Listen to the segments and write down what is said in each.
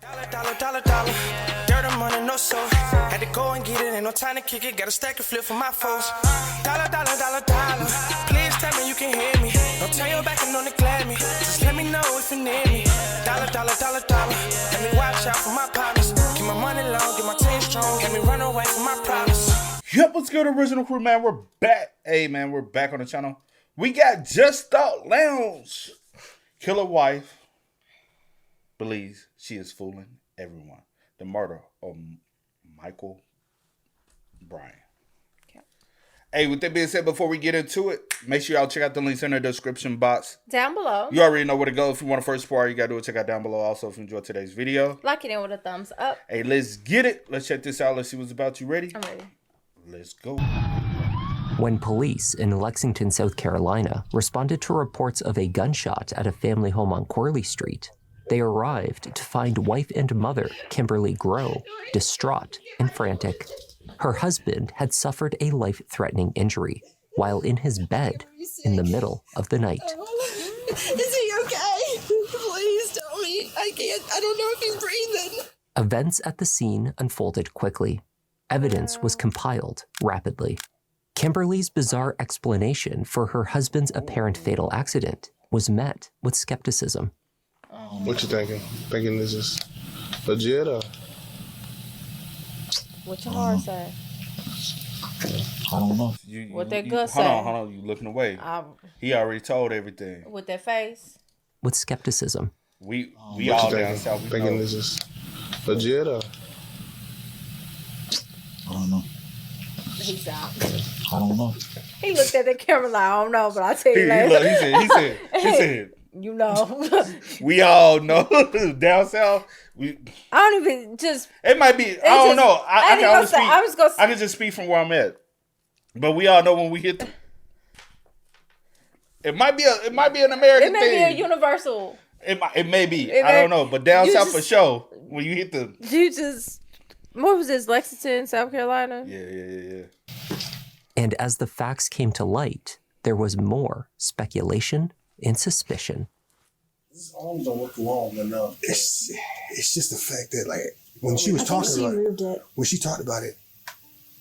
Dollar. Dirt and money, no soul. Had to go and get it, ain't no time to kick it. Got a stack and flip for my foes. Dollar. Please tell me you can hear me. Don't turn your back and don't neglect me. Just let me know if you need me. Dollar. Let me watch out for my partners. Keep my money long, get my team strong. Let me run away from my problems. Yep, what's good, original crew, man? We're back. Hey, man, we're back on the channel. We got Just Thought Lounge. Killer wife believes she is fooling everyone. The murder of Michael Bryan. Okay. Hey, with that being said, before we get into it, make sure y'all check out the links in the description box. Down below. You already know where to go. If you want to first part, you got to do it. Check out down below. Also, if you enjoyed today's video, like it in with a thumbs up. Hey, let's get it. Let's check this out. Let's see what's about. You ready? I'm ready. Let's go. When police in Lexington, South Carolina, responded to reports of a gunshot at a family home on Corley Street, they arrived to find wife and mother, Kimberly Grow, distraught and frantic. Her husband had suffered a life-threatening injury while in his bed in the middle of the night. Is he okay? Please tell me. I don't know if he's breathing. Events at the scene unfolded quickly. Evidence was compiled rapidly. Kimberly's bizarre explanation for her husband's apparent fatal accident was met with skepticism. What you thinking? Thinking this is legit or? What your heart say? I don't know. What that gut say? Hold on. You looking away. He already told everything. With that face? With skepticism. We all down south. Thinking this is legit or? I don't know. He's out. I don't know. He looked at the camera like, I don't know, but I'll tell you later. He said, you know. We all know. Down south, I don't even just. It might be. I don't know. I can just speak from where I'm at. But we all know when we hit. It might be an American thing. It may be a universal. It may be. I don't know. But down south for sure. When you hit the. You just. What was this? Lexington, South Carolina? Yeah. And as the facts came to light, there was more speculation and suspicion. His arms don't look long enough. It's just the fact that, like, when she was talking about it, when she talked about it,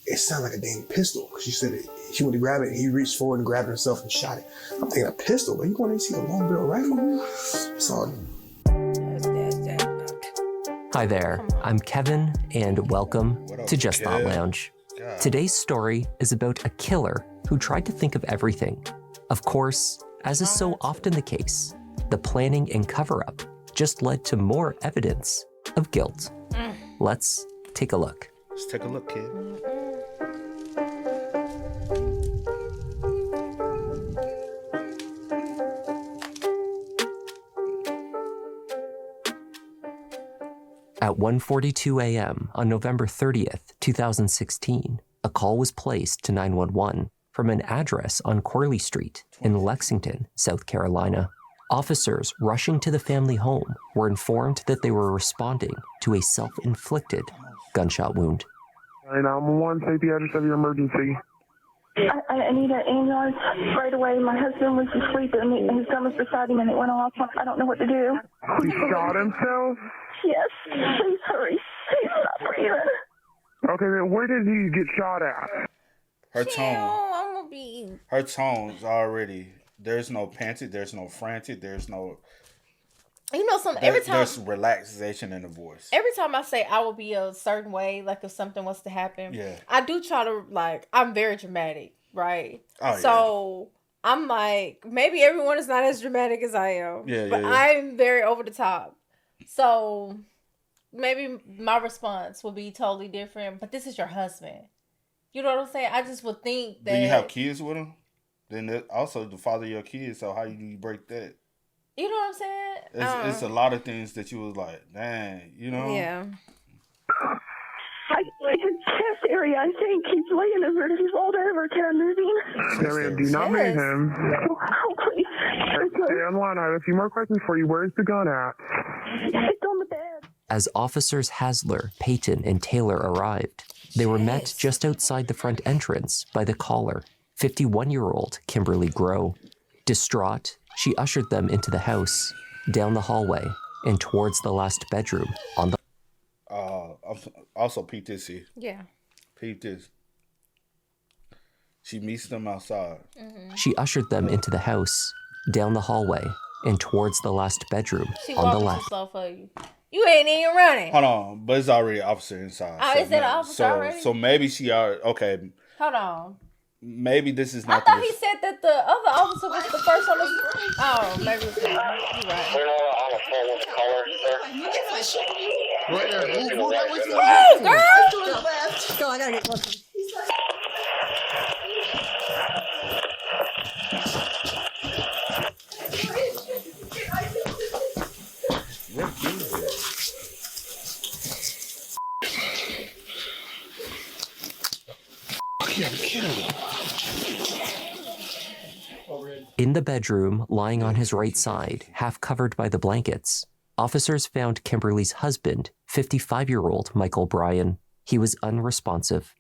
it sounded like a dang pistol. She said it, she went to grab it, and he reached forward and grabbed it himself and shot it. I'm thinking a pistol, but you want to see a long barrel rifle? It's all. Hi there, I'm Kevin, and welcome to Just Thought Lounge. God. Today's story is about a killer who tried to think of everything. Of course, as is so often the case, the planning and cover-up just led to more evidence of guilt. Let's take a look. Let's take a look, kid. At 1:42 a.m. on November 30th, 2016, a call was placed to 911 from an address on Corley Street in Lexington, South Carolina. Officers rushing to the family home were informed that they were responding to a self-inflicted gunshot wound. 911, take the address of your emergency. I need an ambulance right away. My husband was asleep and his gun was beside him and it went off. I don't know what to do. He shot himself? Yes. Please hurry. He's not breathing. Okay, then where did he get shot at? Her tone's already. There's no panted. There's no frantic. There's no. You know something. Every time there's relaxation in the voice. Every time I say I will be a certain way, like if something was to happen, yeah, I do try to I'm very dramatic, right? Oh, so yeah. I'm like, maybe everyone is not as dramatic as I am. Yeah, but I'm very over the top. So maybe my response will be totally different. But this is your husband. You know what I'm saying? I just would think that. Do you have kids with him? Then also the father of your kids. So how do you break that? You know what I'm saying? It's a lot of things that you was like, dang, you know? Yeah. His chest area, I think. He's laying over. He's rolled over. Can I move him? Mary, do not move him. Oh, please. Stay on line. I have a few more questions for you. Where's the gun at? It's on the bed. As officers Hasler, Payton, and Taylor arrived, they were met just outside the front entrance by the caller, 51-year-old Kimberly Grow. Distraught, she ushered them into the house, down the hallway, and towards the last bedroom on the... Also, peep this here. Yeah. Peep this. She meets them outside. She ushered them into the house, down the hallway, and towards the last bedroom She on the walking too left. slow for you. You ain't even running. Hold on, but it's already an officer inside. Oh, is it an officer already? So maybe she already... Okay, Hold on. maybe this is I not thought he said that the other officer was the first on the... Oh, maybe it's him. You're right. Right there. Move that way to the Woo, girl! Go, I gotta get closer. What is it? Yeah, kill him. In the bedroom, lying on his right side, half covered by the blankets, officers found Kimberly's husband, 55-year-old Michael Bryan. He was unresponsive.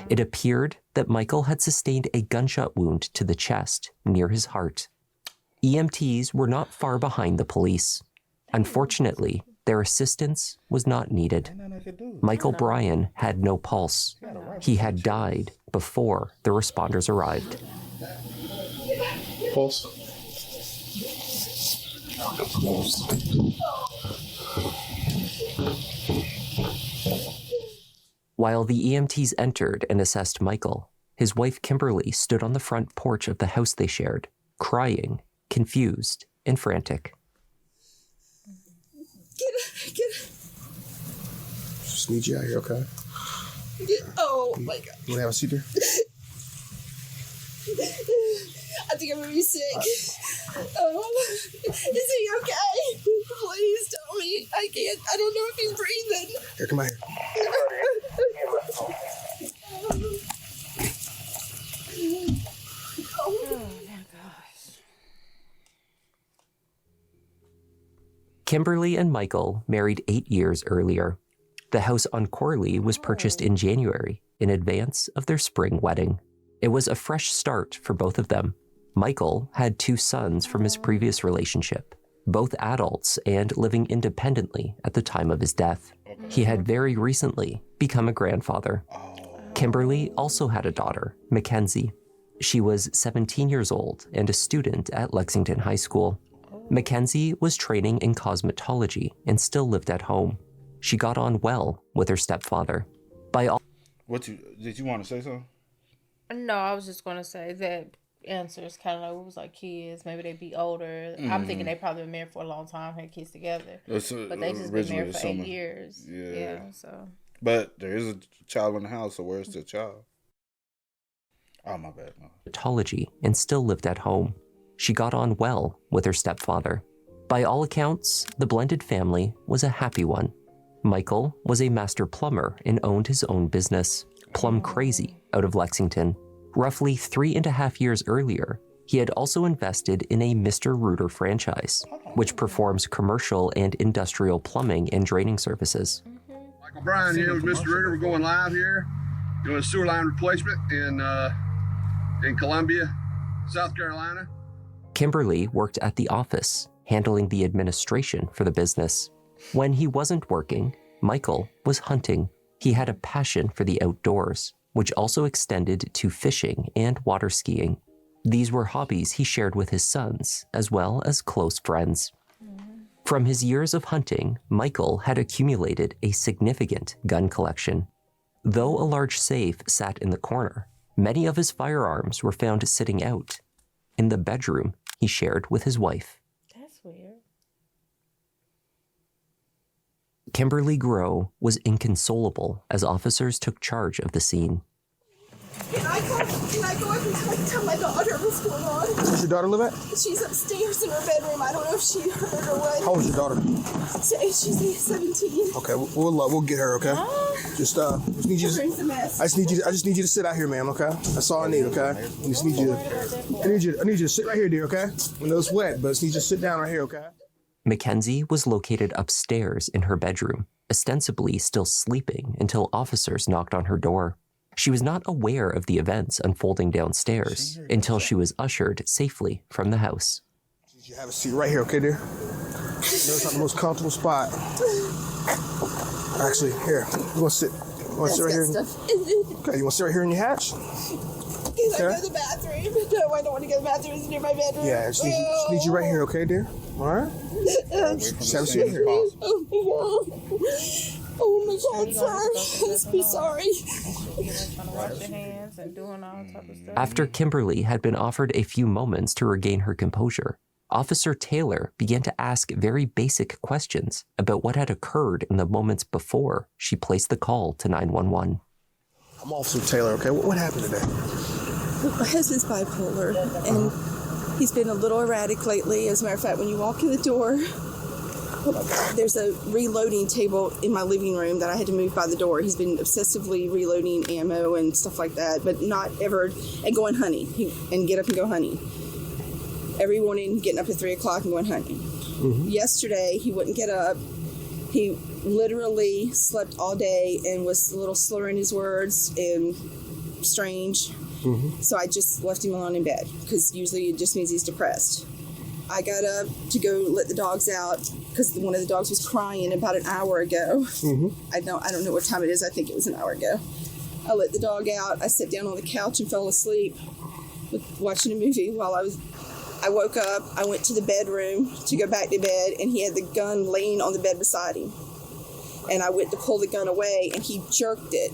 It appeared that Michael had sustained a gunshot wound to the chest near his heart. EMTs were not far behind the police. Unfortunately, their assistance was not needed. Michael Bryan had no pulse. He had died before the responders arrived. Pulse. While the EMTs entered and assessed Michael, his wife Kimberly stood on the front porch of the house they shared, crying, confused, and frantic. Get Just need you out here, okay? oh my God. You wanna have a seat here? I think I'm gonna be sick. Is he okay? Please tell me. I can't. I don't know if he's breathing. Here, come out here. Kimberly and Michael married 8 years earlier. The house on Corley was purchased in January in advance of their spring wedding. It was a fresh start for both of them. Michael had 2 sons from his previous relationship, both adults and living independently at the time of his death. He had very recently become a grandfather. Kimberly also had a daughter, Mackenzie. She was 17 years old and a student at Lexington High School. Mackenzie was training in cosmetology and still lived at home. She got on well with her stepfather. Did you want to say something? No, I was just going to say that answers kind of like, it was like kids. Maybe they'd be older. I'm thinking they probably been married for a long time, had kids together. But they just been married for 8 years. Yeah, so. But there is a child in the house, so where's the child? Oh, my bad. No. Cosmetology and still lived at home. She got on well with her stepfather. By all accounts, the blended family was a happy one. Michael was a master plumber and owned his own business, Plum Crazy, out of Lexington. Roughly 3.5 years earlier, he had also invested in a Mr. Rooter franchise, which performs commercial and industrial plumbing and draining services. Michael Bryan here with Mr. Rooter. We're going live here, doing a sewer line replacement in Columbia, South Carolina. Kimberly worked at the office, handling the administration for the business. When he wasn't working, Michael was hunting. He had a passion for the outdoors, which also extended to fishing and water skiing. These were hobbies he shared with his sons, as well as close friends. From his years of hunting, Michael had accumulated a significant gun collection. Though a large safe sat in the corner, many of his firearms were found sitting out in the bedroom he shared with his wife. That's weird. Kimberly Grow was inconsolable as officers took charge of the scene. Can I go up and tell my daughter what's going on? Where's your daughter live at? She's upstairs in her bedroom. I don't know if she heard or what. How old is your daughter? She's 17. Okay, we'll get her. Okay, just need you. Brings a mess. I just need you to sit out here, ma'am. Okay, that's all I need. Okay, I just need you. I need you to sit right here, dear. Okay, I know it's wet, but I just need you to sit down right here. Okay. Mackenzie was located upstairs in her bedroom, ostensibly still sleeping until officers knocked on her door. She was not aware of the events unfolding downstairs until she was ushered safely from the house. You have a seat right here, okay, dear? That's not the most comfortable spot. Actually, here, you want to sit? You want to sit right here? Okay, you want to sit right here in your hatch? Because I go to the bathroom. No, I don't want to go to the bathroom. It's near my bedroom. Yeah, I just need you right here, okay, dear? All right? Just have a seat here. Oh, my God. Oh, my God, sir. Let's be sorry. Trying to wash your hands and doing all type of stuff. After Kimberly had been offered a few moments to regain her composure, Officer Taylor began to ask very basic questions about what had occurred in the moments before she placed the call to 911. I'm Officer Taylor, okay? What happened today? My husband's bipolar, and he's been a little erratic lately. As a matter of fact, when you walk in the door, there's a reloading table in my living room that I had to move by the door. He's been obsessively reloading ammo and stuff like that, but not ever, and going hunting, and get up and go hunting. Every morning, getting up at 3 o'clock and going hunting. Mm-hmm. Yesterday, he wouldn't get up. He literally slept all day and was a little slurring his words and strange. Mm-hmm. So I just left him alone in bed, because usually it just means he's depressed. I got up to go let the dogs out because one of the dogs was crying about an hour ago. Mm-hmm. I don't know what time it is. I think it was an hour ago. I let the dog out. I sat down on the couch and fell asleep watching a movie while I woke up. I went to the bedroom to go back to bed, and he had the gun laying on the bed beside him. And I went to pull the gun away, and he jerked it,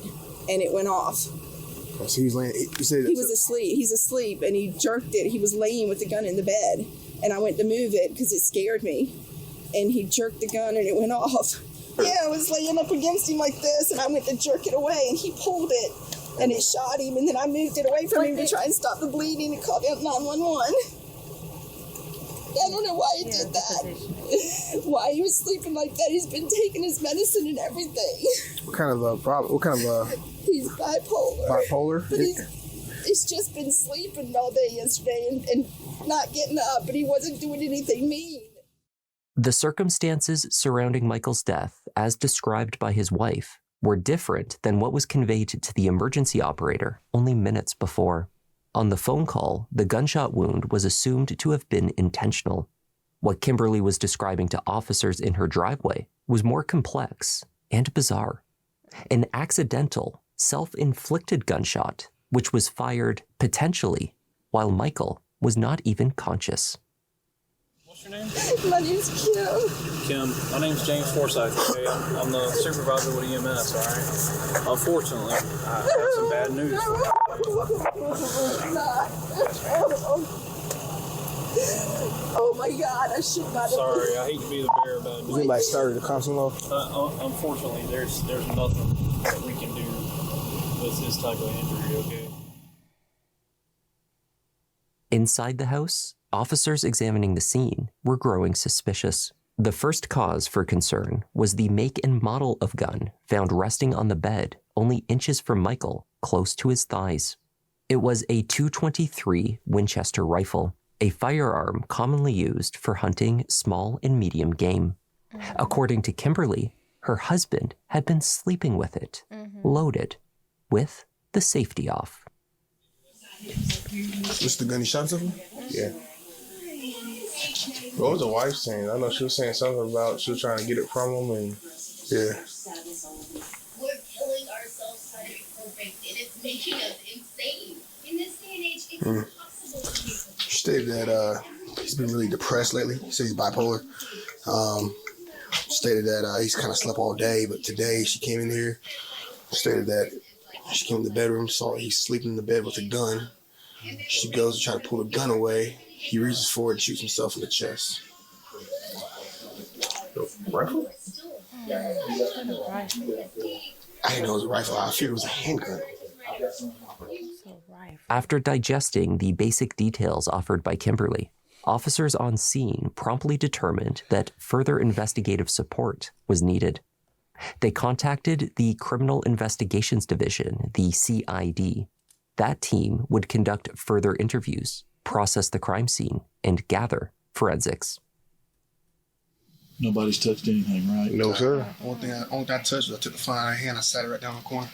and it went off. So he was laying. He was asleep. He's asleep, and he jerked it. He was laying with the gun in the bed, and I went to move it because it scared me. And he jerked the gun, and it went off. Yeah, I was laying up against him like this, and I went to jerk it away, and he pulled it, and it shot him. And then I moved it away from him to try and stop the bleeding and called out 911. I don't know why he did that. Why he was sleeping like that. He's been taking his medicine and everything. What kind of a problem? What kind of a... He's bipolar. Bipolar? But he's just been sleeping all day yesterday and not getting up, but he wasn't doing anything mean. The circumstances surrounding Michael's death, as described by his wife, were different than what was conveyed to the emergency operator only minutes before. On the phone call, the gunshot wound was assumed to have been intentional. What Kimberly was describing to officers in her driveway was more complex and bizarre. An accidental, self-inflicted gunshot, which was fired potentially while Michael was not even conscious. What's your name? My name's Kim. Kim, my name's James Forsyth. Okay? I'm the supervisor with EMS, all right? Unfortunately, I have some bad news. Oh my God, I should not have. Sorry, I hate to be the bearer of bad news. Has anybody started a constant Unfortunately, there's nothing that we can do with this type of injury, okay? Inside the house, officers examining the scene were growing suspicious. The first cause for concern was the make and model of gun found resting on the bed only inches from Michael, close to his thighs. It was a .223 Winchester rifle, a firearm commonly used for hunting small and medium game. According to Kimberly, her husband had been sleeping with it, loaded, with the safety off. This the gun he shot something? Yeah. What was the wife saying? I know she was saying something about she was trying to get it from him, and yeah. We're killing ourselves trying to be perfect, and it's making us insane. In this day and age, it's impossible to be perfect. She stated that he's been really depressed lately. He said he's bipolar. Stated that he's kind of slept all day, but today she came in here, stated that she came in the bedroom, saw he's sleeping in the bed with a gun. She goes to try to pull the gun away. He reaches forward and shoots himself in the chest. Rifle? I didn't know it was a rifle. I figured it was a handgun. After digesting the basic details offered by Kimberly, officers on scene promptly determined that further investigative support was needed. They contacted the Criminal Investigations Division, the CID. That team would conduct further interviews, process the crime scene, and gather forensics. Nobody's touched anything, right? No, sir. Only thing I touched was I took the phone out of her hand. I sat it right down in the corner.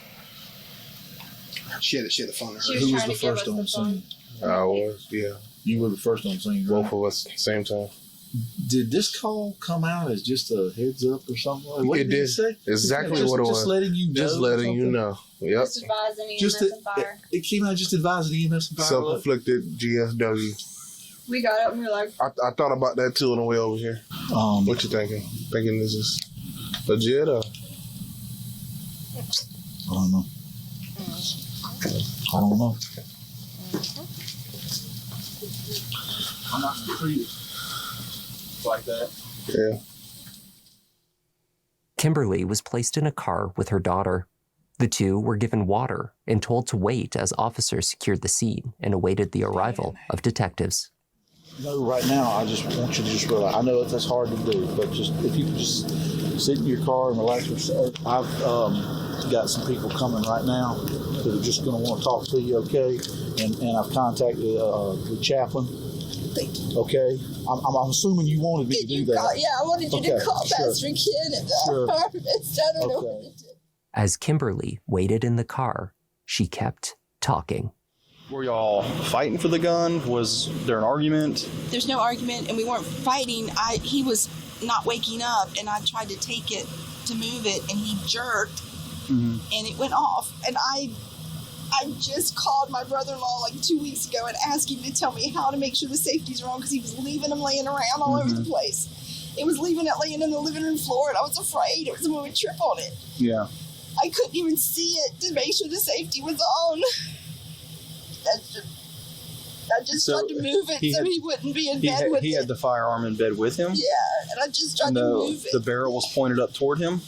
She had the phone in her. Who was the first on scene? I was, yeah. You were the first on scene, right? Both of us at the same time. Did this call come out as just a heads up or something? Like, what It did you did. say? Exactly what it was. Just letting you know. Just letting you know. Yep. Just advising EMS and fire. It came out just advising EMS and fire. Self-inflicted GSW. We got up and we were like, I thought about that too on the way over here. What you thinking? Thinking this is legit or? I don't know. I don't know. I'm not gonna treat it like that. Yeah. Kimberly was placed in a car with her daughter. The two were given water and told to wait as officers secured the scene and awaited the arrival of detectives. No, right now, I just want you to just realize, I know that's hard to do, but just if you could just sit in your car and relax. I've got some people coming right now that are just going to want to talk to you, okay? And I've contacted the chaplain. Thank you. Okay? I'm assuming you wanted me to do that. I wanted you to call Pastor Ken at the apartments. I don't know what to do. As Kimberly waited in the car, she kept talking. Were y'all fighting for the gun? Was there an argument? There's no argument, and we weren't fighting. He was not waking up, and I tried to take it to move it, and he jerked, and it went off. And I just called my brother-in-law like 2 weeks ago and asked him to tell me how to make sure the safety's wrong, because he was leaving them laying around all over the place. It was leaving it laying in the living room floor, and I was afraid it was going to trip on it. Yeah. I couldn't even see it to make sure the safety was on. I just tried to move it so he wouldn't be in bed with it. He had the firearm in bed with him? Yeah, and I just tried to move it. The barrel was pointed up toward him?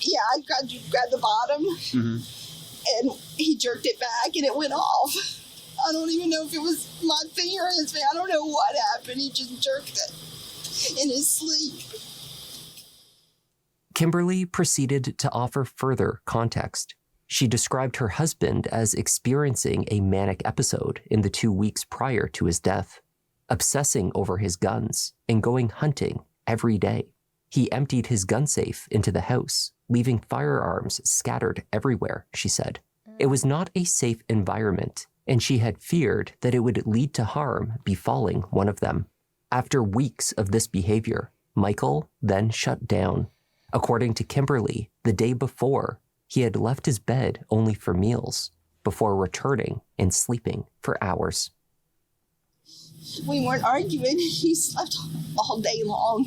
Yeah, I tried to grab the bottom, and he jerked it back, and it went off. I don't even know if it was my finger or his finger. I don't know what happened. He just jerked it in his sleep. Kimberly proceeded to offer further context. She described her husband as experiencing a manic episode in the 2 weeks prior to his death, obsessing over his guns and going hunting every day. He emptied his gun safe into the house, leaving firearms scattered everywhere, she said. It was not a safe environment, and she had feared that it would lead to harm befalling one of them. After weeks of this behavior, Michael then shut down. According to Kimberly, the day before, he had left his bed only for meals, before returning and sleeping for hours. We weren't arguing. He slept all day long.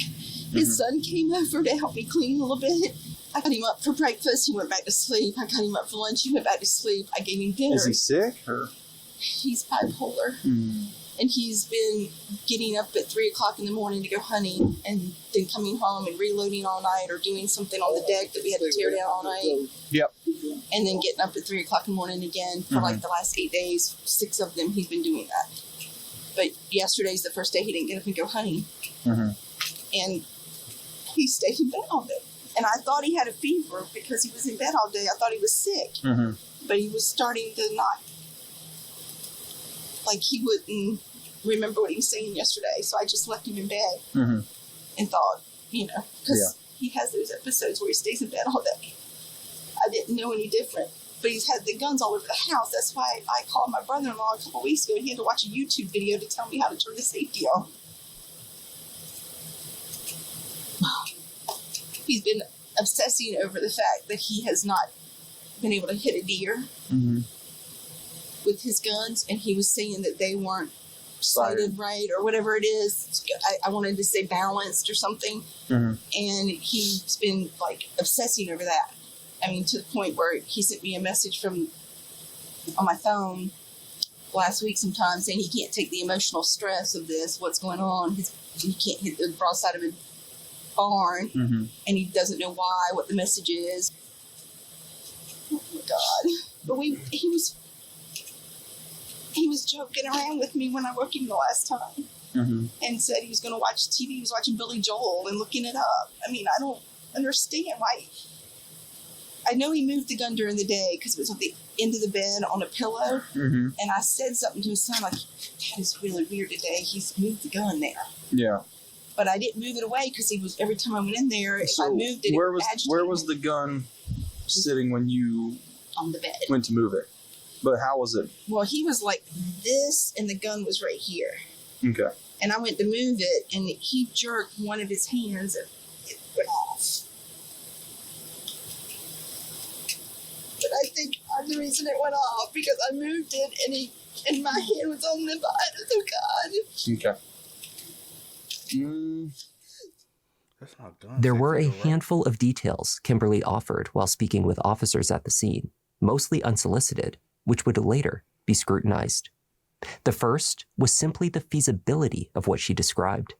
His son came over to help me clean a little bit. I got him up for breakfast. He went back to sleep. I got him up for lunch. He went back to sleep. I gave him dinner. Is he sick? Or? He's bipolar. And he's been getting up at 3 o'clock in the morning to go hunting, and then coming home and reloading all night, or doing something on the deck that we had to tear down all night. Yep. And then getting up at 3 o'clock in the morning again for like the last 8 days. 6 of them he's been doing that. But yesterday's the first day he didn't get up and go hunting. And he stayed in bed all day. And I thought he had a fever because he was in bed all day. I thought he was sick. But he was starting to not, like, he wouldn't remember what he was saying yesterday. So I just left him in bed and thought, because he has those episodes where he stays in bed all day. I didn't know any different. But he's had the guns all over the house. That's why I called my brother-in-law a couple weeks ago, and he had to watch a YouTube video to tell me how to turn the safety on. He's been obsessing over the fact that he has not been able to hit a deer with his guns, and he was saying that they weren't sighted right or whatever it is. I wanted to say balanced or something. And he's been like obsessing over that. I mean, to the point where he sent me a message on my phone last week sometime saying he can't take the emotional stress of this, what's going on. He can't hit the broadside of a barn, and he doesn't know why, what the message is. Oh my God. But he was joking around with me when I woke him the last time and said he was going to watch TV. He was watching Billy Joel and looking it up. I mean, I don't understand why. I know he moved the gun during the day because it was at the end of the bed on a pillow. And I said something to his son like, "That is really weird today. He's moved the gun there." Yeah. But I didn't move it away because every time I went in there, if I moved it, where was the gun sitting when you on the bed went to move it? But how was it? Well, he was like this, and the gun was right here. Okay. And I went to move it, and he jerked one of his hands, and it went off. But I think I'm the reason it went off, because I moved it, and my hand was on the violence of God. Okay. That's not done. There were a handful of details Kimberly offered while speaking with officers at the scene, mostly unsolicited, which would later be scrutinized. The first was simply the feasibility of what she described.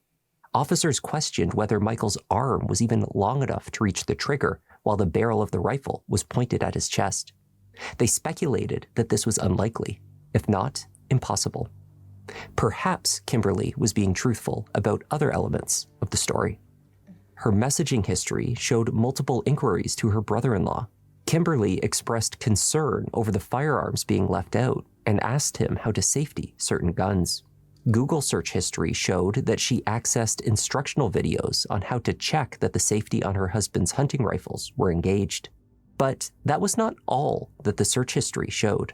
Officers questioned whether Michael's arm was even long enough to reach the trigger while the barrel of the rifle was pointed at his chest. They speculated that this was unlikely, if not impossible. Perhaps Kimberly was being truthful about other elements of the story. Her messaging history showed multiple inquiries to her brother-in-law. Kimberly expressed concern over the firearms being left out and asked him how to safety certain guns. Google search history showed that she accessed instructional videos on how to check that the safety on her husband's hunting rifles were engaged. But that was not all that the search history showed.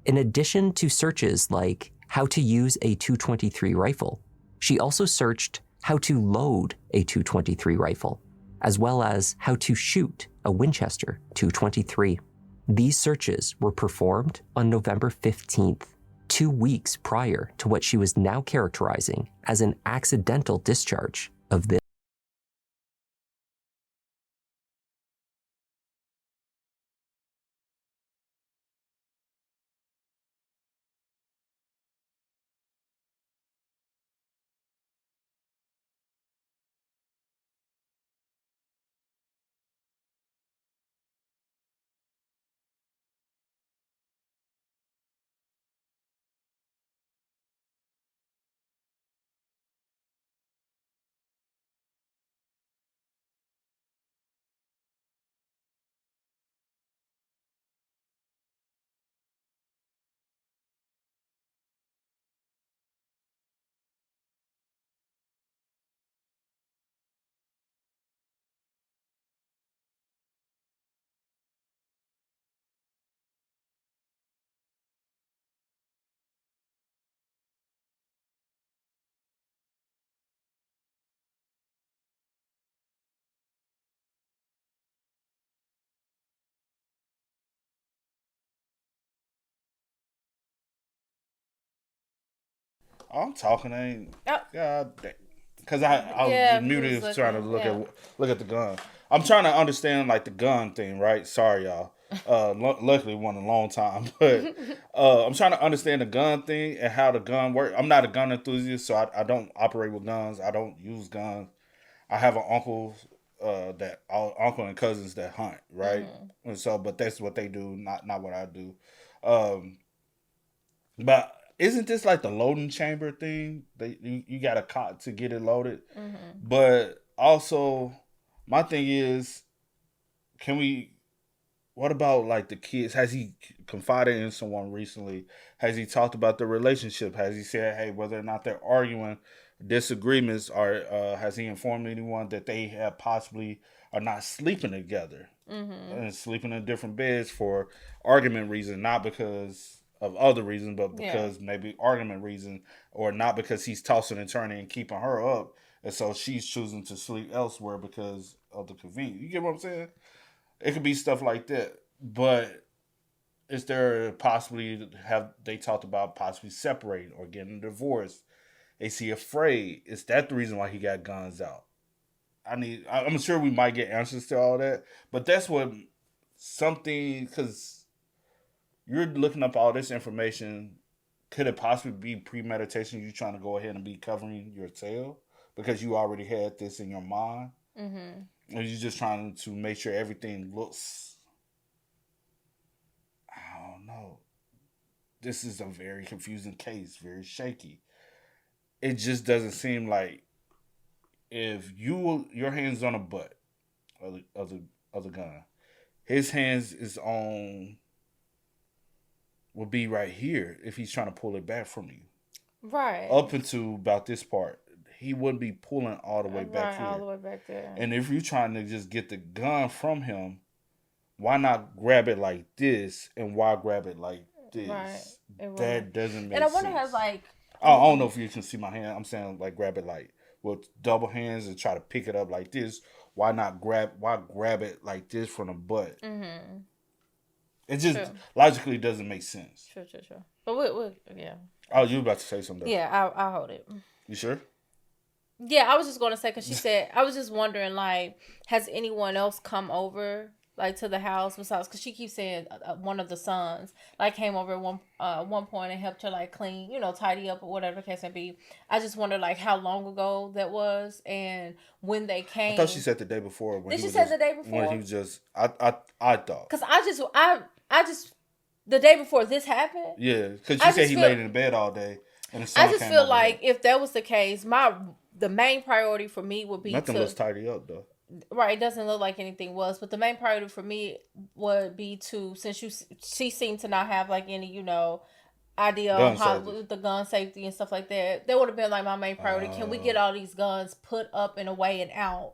In addition to searches like how to use a .223 rifle, she also searched how to load a .223 rifle, as well as how to shoot a Winchester .223. These searches were performed on November 15th, 2 weeks prior to what she was now characterizing as an accidental discharge of this. I'm talking. Ain't God damn. Because I was just muted trying to look at the gun. I'm trying to understand like the gun thing, right? Sorry, y'all. Luckily, it wasn't a long time, but I'm trying to understand the gun thing and how the gun works. I'm not a gun enthusiast, so I don't operate with guns. I don't use guns. I have an uncle uncle and cousins that hunt, right? Mm-hmm. And so, but that's what they do, not what I do. But isn't this like the loading chamber thing? You got a cot to get it loaded. Mm-hmm. But also, my thing is, what about like the kids? Has he confided in someone recently? Has he talked about the relationship? Has he said, hey, whether or not they're arguing, disagreements, or has he informed anyone that they have possibly are not sleeping together and sleeping in different beds for argument reason, not because of other reasons, but because maybe argument reason, or not because he's tossing and turning and keeping her up, and so she's choosing to sleep elsewhere because of the convenience. You get what I'm saying? It could be stuff like that. But is there possibly, have they talked about possibly separating or getting a divorce? Is he afraid? Is that the reason why he got guns out? I'm sure we might get answers to all that, but that's what because you're looking up all this information. Could it possibly be premeditation? You trying to go ahead and be covering your tail because you already had this in your mind? Mm-hmm. Or you just trying to make sure everything looks, I don't know. This is a very confusing case, very shaky. It just doesn't seem like if your hand's on a butt of the gun, his hands is on, will be right here if he's trying to pull it back from you. Right. Up into about this part. He wouldn't be pulling all the way back here. All the way back there. And if you're trying to just get the gun from him, why not grab it like this and why grab it like this? Right. That doesn't make sense. And I wonder, has like, I don't know if you can see my hand. I'm saying like grab it like with double hands and try to pick it up like this. Why grab it like this from the butt? Mm-hmm. It just logically doesn't make sense. True. But yeah. Oh, you were about to say something. Yeah, I'll hold it. You sure? Yeah, I was just going to say, because she said, I was just wondering, like, has anyone else come over, like, to the house besides, because she keeps saying one of the sons, like, came over at one point and helped her, like, clean, tidy up or whatever the case may be. I just wonder, like, how long ago that was and when they came. I thought she said the day before. Did she say the day before? When he was just, I thought. Because I just, the day before this happened. Yeah, because she said he laid in the bed all day. And the son I just feel like if that was the case, the main priority for me would be nothing looks tidy up though. Right, it doesn't look like anything was, but the main priority for me would be to, since she seemed to not have like any, idea on how the gun safety and stuff like that. That would have been like my main priority. Can we get all these guns put up and away and out?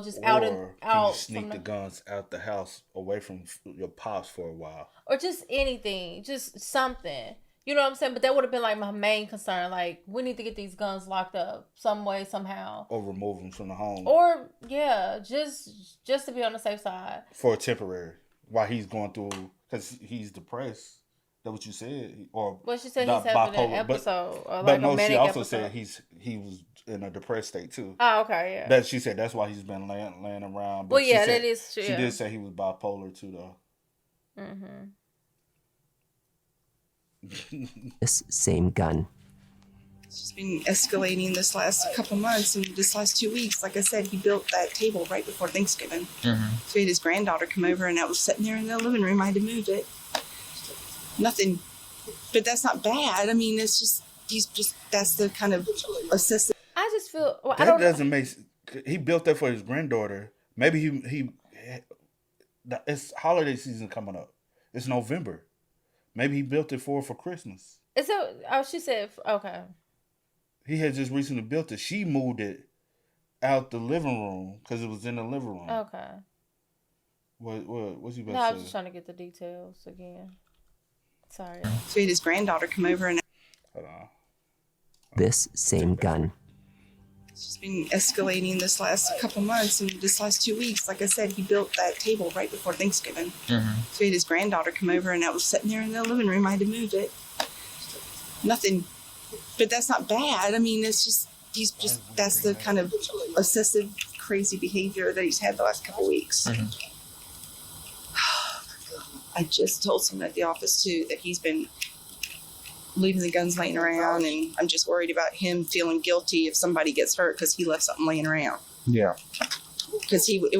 Just out and out. Can you sneak the guns out the house away from your pops for a while, or just anything, just something. You know what I'm saying? But that would have been like my main concern. Like, we need to get these guns locked up some way, somehow. Or remove them from the home. Or, yeah, just to be on the safe side. For a temporary. While he's going through, because he's depressed. Is that what you said? Or well, she said he's having an episode. But no, she also said he was in a depressed state, too. Oh, okay, yeah. That she said that's why he's been laying around. But well, yeah, that is true. She did say he was bipolar, too, though. Mm-hmm. This same gun. It's just been escalating this last couple months, and this last 2 weeks, like I said, he built that table right before Thanksgiving. Mm-hmm. So he had his granddaughter come over, and I was sitting there in the living room. I had to move it. Nothing, but that's not bad. I mean, it's just that's the kind of assistant. I just feel doesn't make. He built that for his granddaughter. Maybe he. It's holiday season coming up. It's November. Maybe he built it for Christmas. Is it? Oh, she said okay. He had just recently built it. She moved it out the living room because it was in the living room. Okay. What's he about to say? No, I was just trying to get the details again. Sorry. So he had his granddaughter come over and. Hold on. This same gun. It's just been escalating this last couple months, and this last 2 weeks, like I said, he built that table right before Thanksgiving. Mm-hmm. So he had his granddaughter come over, and I was sitting there in the living room. I had to move it. Nothing, but that's not bad. I mean, it's just that's the kind of obsessive, crazy behavior that he's had the last couple weeks. Mm-hmm. I just told someone at the office too that he's been leaving the guns laying around, and I'm just worried about him feeling guilty if somebody gets hurt because he left something laying around. Yeah. Because he would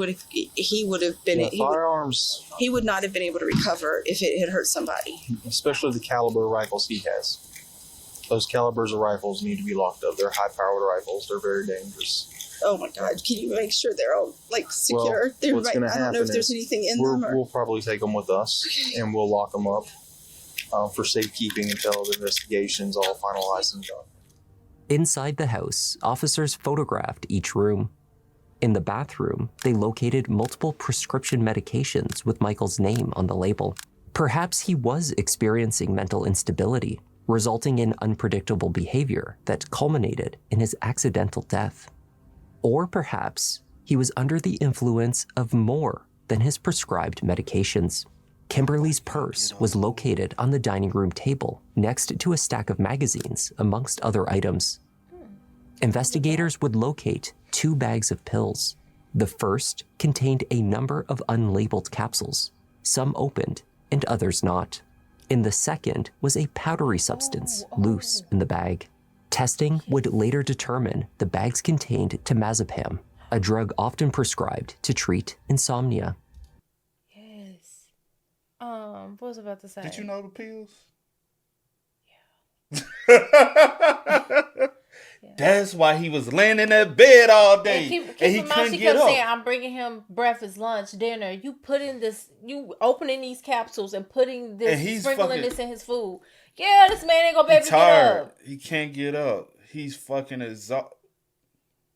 have been firearms. He would not have been able to recover if it had hurt somebody. Especially the caliber rifles he has. Those calibers of rifles need to be locked up. They're high-powered rifles. They're very dangerous. Oh my God! Can you make sure they're all secure? Well, what's going to happen? I don't know if there's anything in them. We'll probably take them with us, and we'll lock them up for safekeeping until the investigation's all finalized and done. Inside the house, officers photographed each room. In the bathroom, they located multiple prescription medications with Michael's name on the label. Perhaps he was experiencing mental instability, resulting in unpredictable behavior that culminated in his accidental death. Or perhaps he was under the influence of more than his prescribed medications. Kimberly's purse was located on the dining room table next to a stack of magazines, amongst other items. Investigators would locate 2 bags of pills. The first contained a number of unlabeled capsules, some opened and others not. In the second was a powdery substance loose in the bag. Testing would later determine the bags contained temazepam, a drug often prescribed to treat insomnia. Yes. What was I about to say? Did you know the pills? Yeah. That's why he was laying in that bed all day. Keep and he in mind, couldn't she get kept up. saying, I'm bringing him breakfast, lunch, dinner. You putting this, you opening these capsules and putting this, sprinkling this in his food. Yeah, this man ain't gonna be able to get up. He can't get up. He's fucking exhausted.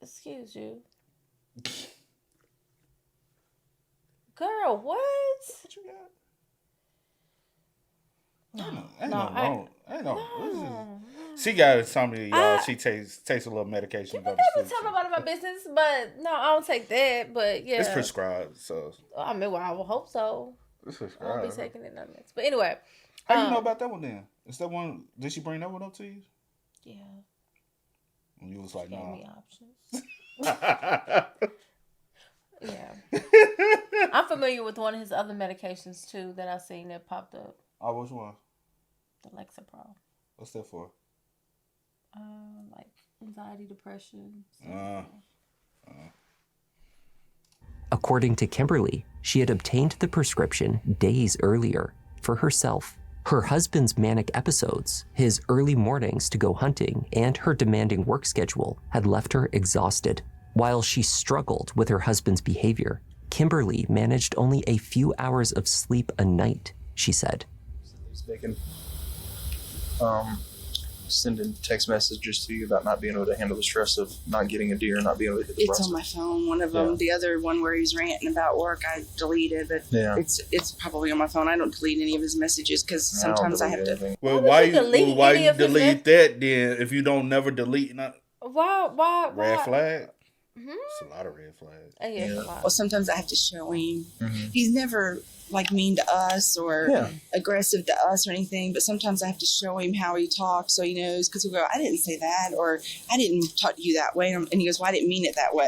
Excuse you. Girl, what? What you got? Ain't no. She got something, y'all. She takes a little medication. People never tell nobody my business, but no, I don't take that. But yeah, it's prescribed. So I mean, well, I will hope so. It's I prescribed. won't be taking it none next. But anyway, how you know about that one then? Is that one? Did she bring that one up to you? Yeah. And you was like, no. Gave me options. Yeah. I'm familiar with one of his other medications too that I seen that popped up. Oh, which one? The Lexapro. What's that for? Like anxiety, depression. According to Kimberly, she had obtained the prescription days earlier for herself. Her husband's manic episodes, his early mornings to go hunting, and her demanding work schedule had left her exhausted. While she struggled with her husband's behavior, Kimberly managed only a few hours of sleep a night, she said. He's making, sending text messages to you about not being able to handle the stress of not getting a deer, not being able to hit the It's on my phone. One of them, the other one where he's ranting about work, I deleted, but it's probably on my phone. I don't delete any of his messages because sometimes I have to. Well, why you delete that then? If you don't never delete, Why? Red flag. It's a lot of red flags. Well, sometimes I have to show him. He's never like mean to us or aggressive to us or anything, but sometimes I have to show him how he talks so he knows, because he'll go, I didn't say that, or I didn't talk to you that way, and he goes, well, I didn't mean it that way,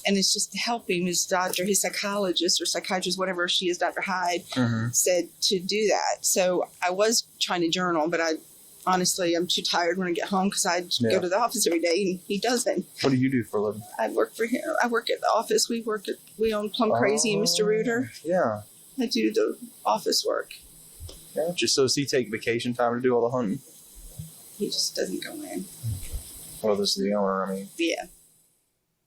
and it's just to help him. His doctor, his psychologist or psychiatrist, whatever she is, Dr. Hyde, said to do that. So I was trying to journal, but honestly, I'm too tired when I get home because I go to the office every day and he doesn't. What do you do for a living? I work for him. I work at the office. We own Plum Crazy and Mr. Reuter. Yeah. I do the office work. Gotcha. So does he take vacation time to do all the hunting? He just doesn't go in. Well, this is the owner, I mean. Yeah.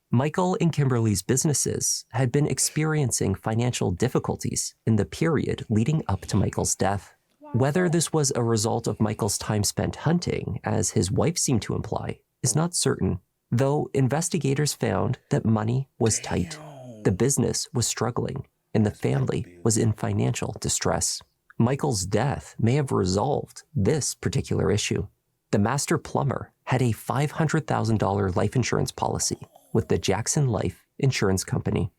Michael and Kimberly's businesses had been experiencing financial difficulties in the period leading up to Michael's death. Whether this was a result of Michael's time spent hunting, as his wife seemed to imply, is not certain, though investigators found that money was tight, the business was struggling, and the family was in financial distress. Michael's death may have resolved this particular issue. The master plumber had a $500,000 life insurance policy with the Jackson Life Insurance Company,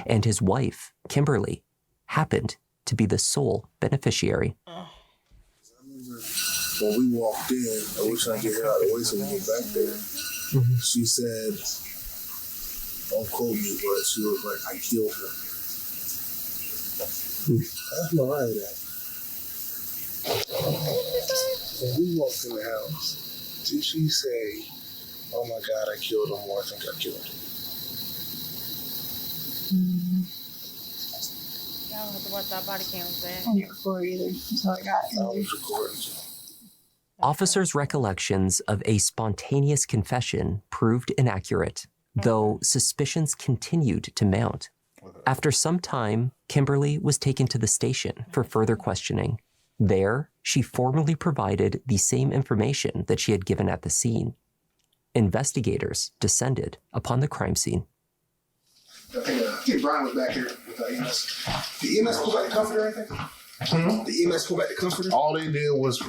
and his wife, Kimberly, happened to be the sole beneficiary. When we walked in and we were trying to get her out of the way so we get back there, she said, don't quote me, but she was like, I killed her. That's my right at. When we walked in the house, did she say, oh my God, I killed him, or I think I killed him? I don't have to watch our body cams back. I didn't record either until I got in there. Officers' recollections of a spontaneous confession proved inaccurate, though suspicions continued to mount. After some time, Kimberly was taken to the station for further questioning. There, she formally provided the same information that she had given at the scene. Investigators descended upon the crime scene. I think Bryan was back here with the EMS. The EMS pull back the comforter or anything? The EMS pull back the comforter? All they did was,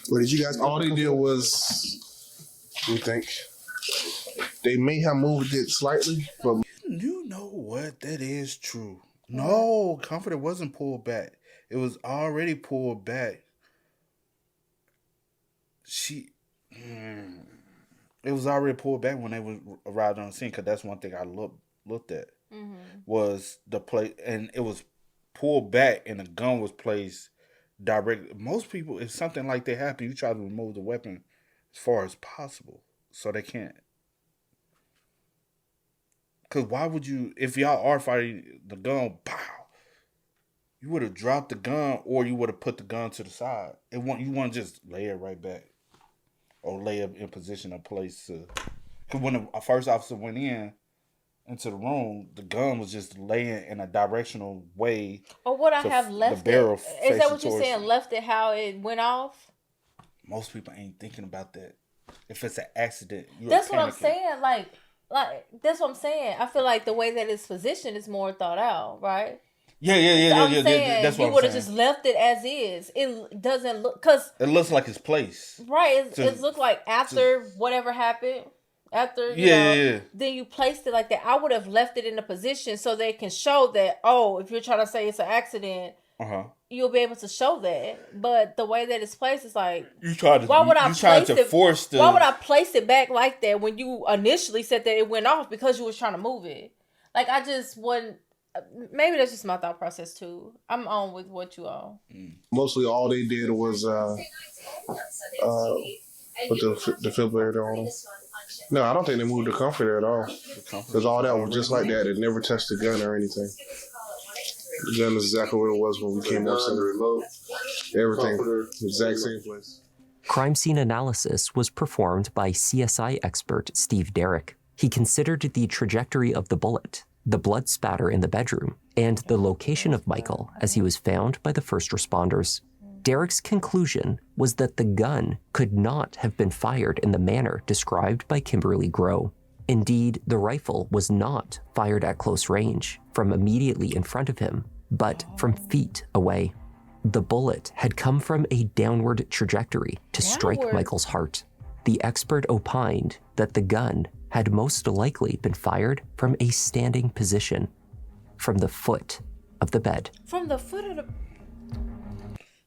what did you guys? All they did was, we think, they may have moved it slightly, but you know what? That is true. No, comforter wasn't pulled back. It was already pulled back. It was already pulled back when they arrived on the scene, because that's one thing I looked at was the place, and it was pulled back and the gun was placed direct. Most people, if something like that happened, you try to remove the weapon as far as possible so they can't. Because why would you, if y'all are fighting, the gun, pow, you would have dropped the gun, or you would have put the gun to the side. You want to just lay it right back, or lay it in position or place to. Because when the first officer went into the room, the gun was just laying in a directional way. Or would I have left the barrel it? Is that what you're saying? Left it how it went off? Most people ain't thinking about that. If it's an accident, that's what I'm saying. Like that's what I'm saying. I feel like the way that it's positioned is more thought out, right? I'm saying that's what you would have just left it as is. It doesn't look because it looks like it's placed. Right. It looked like after whatever happened. After you know, then you placed it like that. I would have left it in a position so they can show that. Oh, if you're trying to say it's an accident, you'll be able to show that. But the way that it's placed is like why would I place it back like that when you initially said that it went off because you was trying to move it? Like I just wasn't. Maybe that's just my thought process too. I'm on with what you all. Mostly all they did was put the defibrillator on him. No, I don't think they moved the comforter at all. Because all that was just like that. It never touched the gun or anything. The gun is exactly where it was when we came upstairs. The remote, everything, exact same place. Crime scene analysis was performed by CSI expert Steve Derrick. He considered the trajectory of the bullet, the blood spatter in the bedroom, and the location of Michael as he was found by the first responders. Derrick's conclusion was that the gun could not have been fired in the manner described by Kimberly Grow. Indeed, the rifle was not fired at close range from immediately in front of him, but from feet away. The bullet had come from a downward trajectory to strike Michael's heart. The expert opined that the gun had most likely been fired from a standing position, from the foot of the bed. From the foot of the...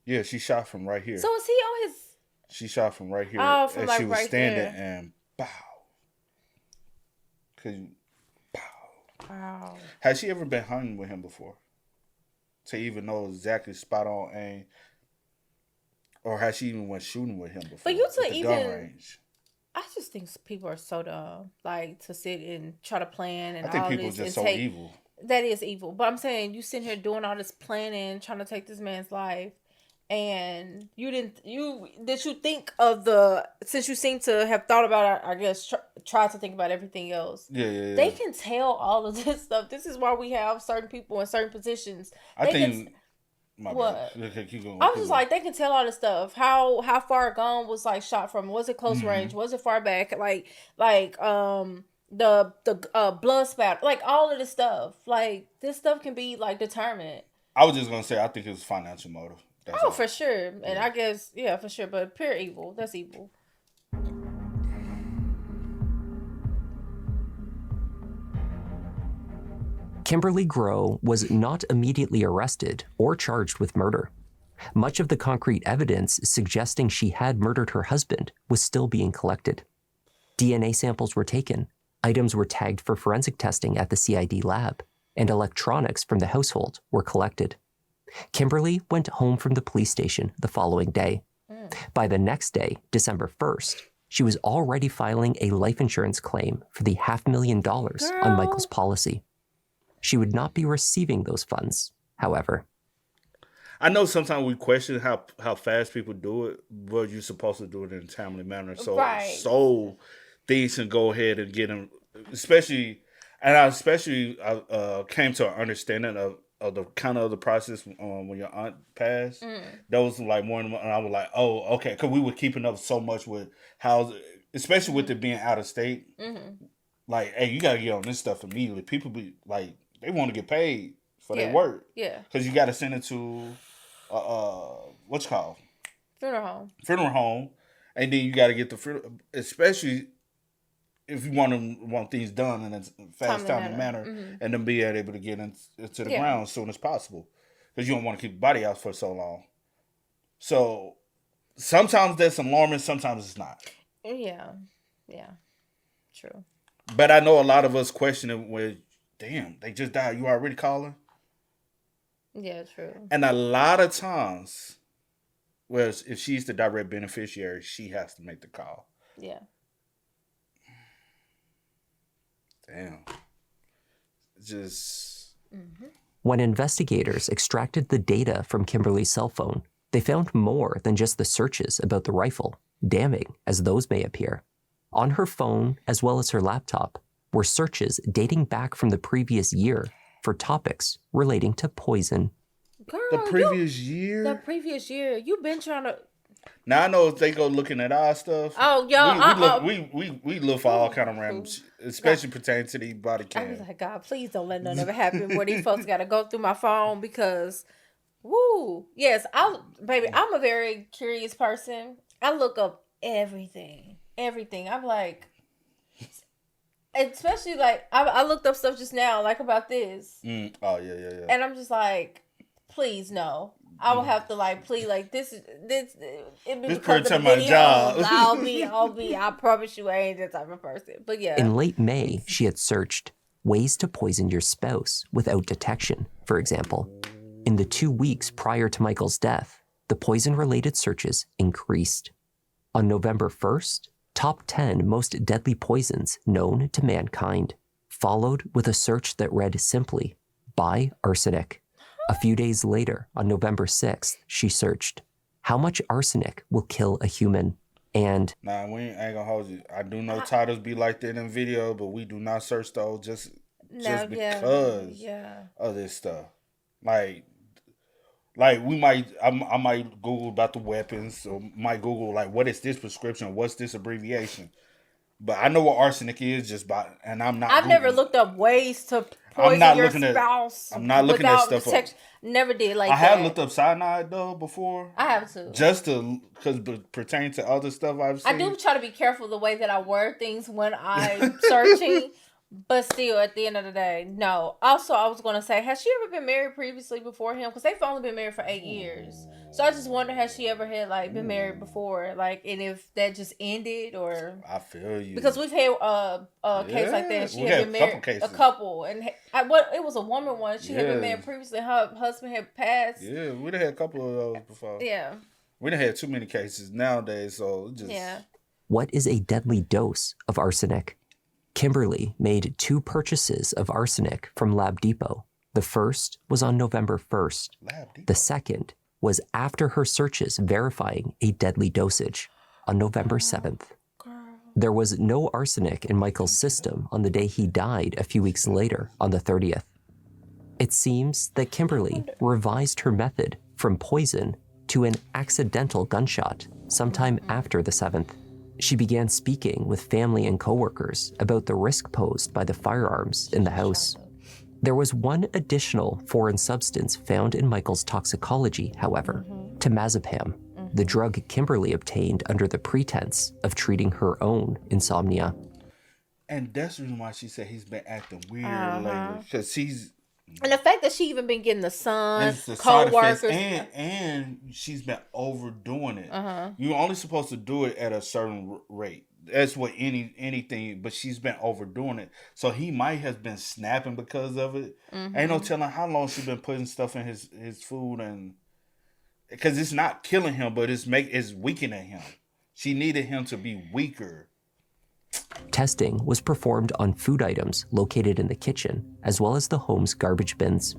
Yeah, she shot from right here. So is he on his... She shot from right here. Oh, from and like she was right standing there. and bow. Wow. Has she ever been hunting with him before? To even know exactly spot on aim? Or has she even went shooting with him before? But you to at the even... gun range? I just think people are so dumb. Like, to sit and try to plan and all this. I think people are just so evil. That is evil. But I'm saying, you sitting here doing all this planning, trying to take this man's life, and did you think of since you seem to have thought about it, I guess, try to think about everything else. Yeah. They can tell all of this stuff. This is why we have certain people in certain positions. What? Okay, keep going. I was just like, they can tell all this stuff. How far a gun was like shot from? Was it close range? Was it far back? The blood spatter, like all of this stuff. Like this stuff can be like determined. I was just gonna say, I think it was financial motive. That's all. For sure, and I guess for sure, but pure evil. That's evil. Kimberly Grow was not immediately arrested or charged with murder. Much of the concrete evidence suggesting she had murdered her husband was still being collected. DNA samples were taken, items were tagged for forensic testing at the CID lab, and electronics from the household were collected. Kimberly went home from the police station the following day. By the next day, December 1st, she was already filing a life insurance claim for the $500,000 on Michael's policy. She would not be receiving those funds, however. I know sometimes we question how fast people do it, but you're supposed to do it in a timely manner. So things can go ahead and get them, especially I came to an understanding of the kind of the process when your aunt passed. That was like more than, and I was like, oh, okay, because we were keeping up so much with how, especially with it being out of state. Like, hey, you got to get on this stuff immediately. People be like, they want to get paid for their work. Yeah. Because you got to send it to, what's it called? Funeral home. And then you got to get the funeral, especially if you want things done in a fast, timely manner, and then be able to get into the ground as soon as possible. Because you don't want to keep the body out for so long. So sometimes that's alarming, sometimes it's not. Yeah. True. But I know a lot of us question it with, damn, they just died. You already calling? Yeah, true. And a lot of times, well, if she's the direct beneficiary, she has to make the call. Yeah. Damn. Just. When investigators extracted the data from Kimberly's cell phone, they found more than just the searches about the rifle, damning as those may appear. On her phone, as well as her laptop, were searches dating back from the previous year for topics relating to poison. Girl, the previous year? The previous year. You've been trying to... Now I know if they go looking at our stuff. Oh, yo, we look for all kind of random shit, especially pertaining to these body cams. I was like, God, please don't let nothing ever happen where these folks got to go through my phone because, woo, yes, I'm a very curious person. I look up everything. I'm like, especially like I looked up stuff just now, like about this. Oh yeah. And I'm just like, please no. I will have to like plead like this. It be because of the videos. Job. I'll be. I promise you, I ain't that type of person. But yeah. In late May, she had searched ways to poison your spouse without detection. For example, in the 2 weeks prior to Michael's death, the poison-related searches increased. On November 1st, top 10 most deadly poisons known to mankind, followed with a search that read simply, "Buy arsenic." A few days later, on November 6th, she searched, "How much arsenic will kill a human?" And nah, we ain't gonna hold you. I do know titles be like that in video, but we do not search those just because of this stuff. Like we might, I might Google about the weapons, or might Google like, what is this prescription? What's this abbreviation? But I know what arsenic is just by, and I'm not. I've never looked up ways to poison your spouse. I'm not looking at stuff up. Never did like I that. have looked up cyanide though before. I have too. Just to, because pertaining to other stuff I've seen. I do try to be careful the way that I word things when I'm searching. But still, at the end of the day, no. Also, I was going to say, has she ever been married previously before him? Because they've only been married for 8 years. So I just wonder, has she ever had, like, been married before? Like, and if that just ended, or... I feel you. Because we've had a case like that. And she had been married, a couple. And it was a woman one. She had been married previously. Her husband had passed. Yeah, we'd have had a couple of those before. Yeah. We done had too many cases nowadays, so just... Yeah. What is a deadly dose of arsenic? Kimberly made 2 purchases of arsenic from Lab Depot. The first was on November 1st. The second was after her searches verifying a deadly dosage on November 7th. There was no arsenic in Michael's system on the day he died a few weeks later on the 30th. It seems that Kimberly revised her method from poison to an accidental gunshot sometime after the 7th. She began speaking with family and coworkers about the risk posed by the firearms in the house. There was one additional foreign substance found in Michael's toxicology, however, temazepam, the drug Kimberly obtained under the pretense of treating her own insomnia. And that's the reason why she said he's been acting weird lately. Because he's... And the fact that she even been getting the sun, co-workers. And she's been overdoing it. You're only supposed to do it at a certain rate. That's what anything, but she's been overdoing it. So he might have been snapping because of it. Ain't no telling how long she's been putting stuff in his food, and because it's not killing him, but it's weakening him. She needed him to be weaker. Testing was performed on food items located in the kitchen, as well as the home's garbage bins.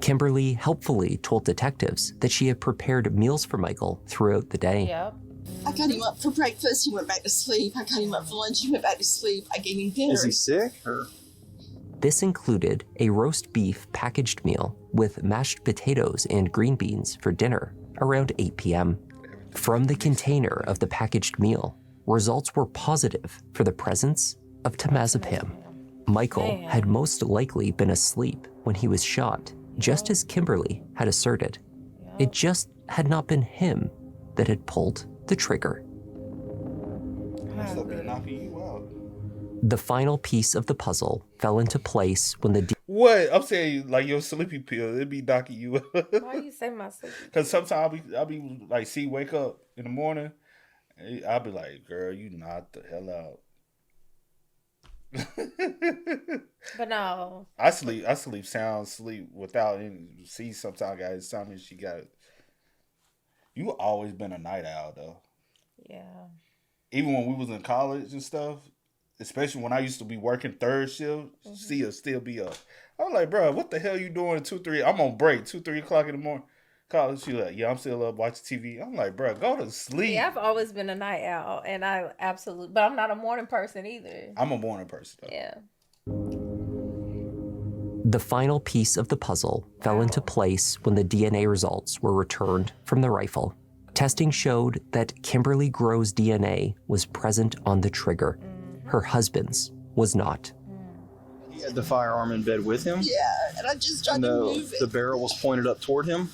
Kimberly helpfully told detectives that she had prepared meals for Michael throughout the day. Yep. I got him up for breakfast, he went back to sleep. I got him up for lunch, he went back to sleep. I gave him dinner. Is he sick? Or? This included a roast beef packaged meal with mashed potatoes and green beans for dinner around 8 p.m. From the container of the packaged meal, results were positive for the presence of temazepam. Michael had most likely been asleep when he was shot, just as Kimberly had asserted. It just had not been him that had pulled the trigger. The final piece of the puzzle fell into place when the... What? I'm saying, like, your sleepy pill, it be knocking you up. Why you say my sleepy pill? Because sometimes I'll be like, wake up in the morning, I'll be like, girl, you knock the hell out. But no. I sleep sound sleep without any... See, sometimes I got insomnia, she got... You always been a night owl, though. Yeah. Even when we was in college and stuff, especially when I used to be working third shift, see her still be up. I'm like, bro, what the hell you doing at 2, 3? I'm on break, 2, 3 o'clock in the morning. College, she like, yeah, I'm still up watching TV. I'm like, bro, go to sleep. Yeah, I've always been a night owl, and but I'm not a morning person either. I'm a morning person, though. Yeah. The final piece of the puzzle fell into place when the DNA results were returned from the rifle. Testing showed that Kimberly Groh's DNA was present on the trigger. Her husband's was not. He had the firearm in bed with him? Yeah, and I just tried to move it. The barrel was pointed up toward him?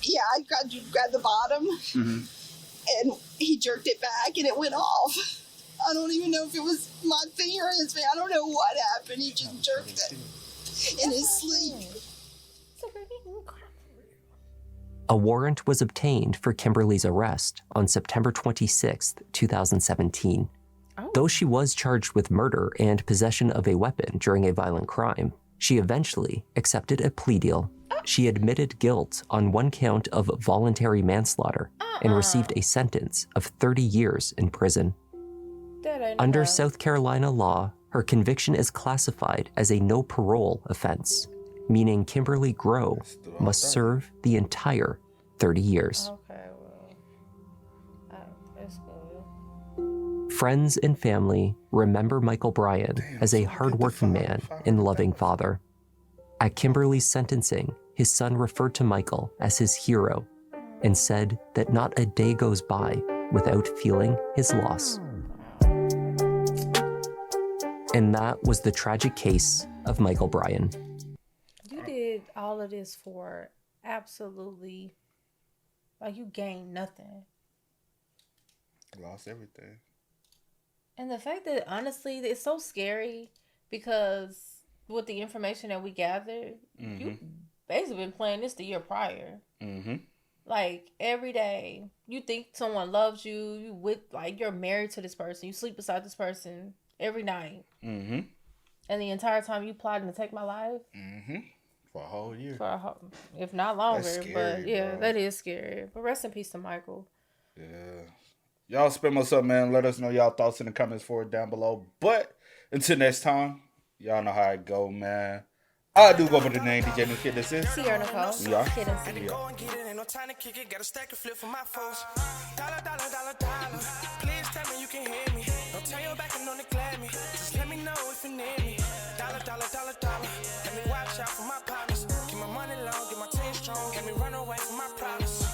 Yeah, I tried to grab the bottom, and he jerked it back, and it went off. I don't even know if it was my finger or his finger. I don't know what happened. He just jerked it in his sleep. A warrant was obtained for Kimberly's arrest on September 26, 2017. Though she was charged with murder and possession of a weapon during a violent crime, she eventually accepted a plea deal. She admitted guilt on one count of voluntary manslaughter and received a sentence of 30 years in prison. Under South Carolina law, her conviction is classified as a no parole offense, meaning Kimberly Groh must serve the entire 30 years. Okay, well, that's good. Friends and family remember Michael Bryan as a hardworking man and loving father. At Kimberly's sentencing, his son referred to Michael as his hero and said that not a day goes by without feeling his loss. And that was the tragic case of Michael Bryan. You did all of this for absolutely, like, you gained nothing. Lost everything. And the fact that, honestly, it's so scary because with the information that we gathered, you basically been playing this the year prior. Like, every day, you think someone loves you, you're married to this person, you sleep beside this person every night. And the entire time you plotting to take my life. For a whole year. If not longer. Scary, but yeah, bro. that is scary. But rest in peace to Michael. Yeah. Y'all spam us up, man. Let us know y'all thoughts in the comments for it down below. But until next time, y'all know how it go, man. I do go by the name DJ New Kid. This is Sierra Nicole. We are. Kid and C. Go and get it, ain't no time to kick it. Got a stack of flip for my folks. Dollar, dollar, dollar, dollar. Please tell me you can hear me. Don't turn your back and don't neglect me. Just let me know if you need me. Dollar, dollar, dollar, dollar. Let me watch out for my partners. Keep my money long, get my team strong. Let me run away from my problems.